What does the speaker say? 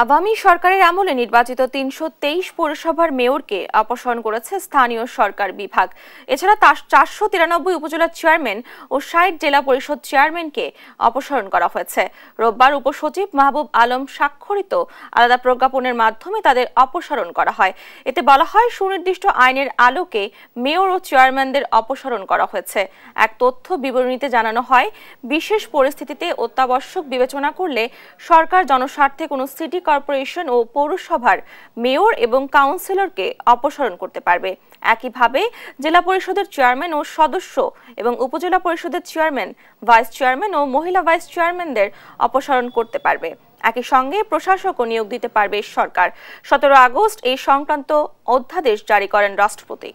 আওয়ামী সরকারের আমলে নির্বাচিত ৩২৩ পৌরসভার মেয়রকে অপসারণ করেছে স্থানীয় সরকার বিভাগ। এছাড়া ৪৯৩ উপজেলা চেয়ারম্যান ও ৬০ জেলা পরিষদ চেয়ারম্যানকে অপসারণ করা হয়েছে। রোববার উপসচিব মাহবুব আলম স্বাক্ষরিত আলাদা প্রজ্ঞাপনের মাধ্যমে তাদের অপসারণ করা হয়। এতে বলা হয়, সুনির্দিষ্ট আইনের আলোকে মেয়র ও চেয়ারম্যানদের অপসারণ করা হয়েছে। এক তথ্য বিবরণীতে জানানো হয়, বিশেষ পরিস্থিতিতে অত্যাবশ্যক বিবেচনা করলে সরকার জনস্বার্থে কোনো সিটি কর্পোরেশন ও পৌরসভার মেয়র এবং কাউন্সিলরকে অপসারণ করতে পারবে। একইভাবে জেলা পরিষদের চেয়ারম্যান ও সদস্য এবং উপজেলা পরিষদের চেয়ারম্যান, ভাইস চেয়ারম্যান ও মহিলা ভাইস চেয়ারম্যানদের অপসারণ করতে পারবে। একই সঙ্গে প্রশাসকও নিয়োগ দিতে পারবে সরকার। ১৭ আগস্ট এই সংক্রান্ত অধ্যাদেশ জারি করেন রাষ্ট্রপতি।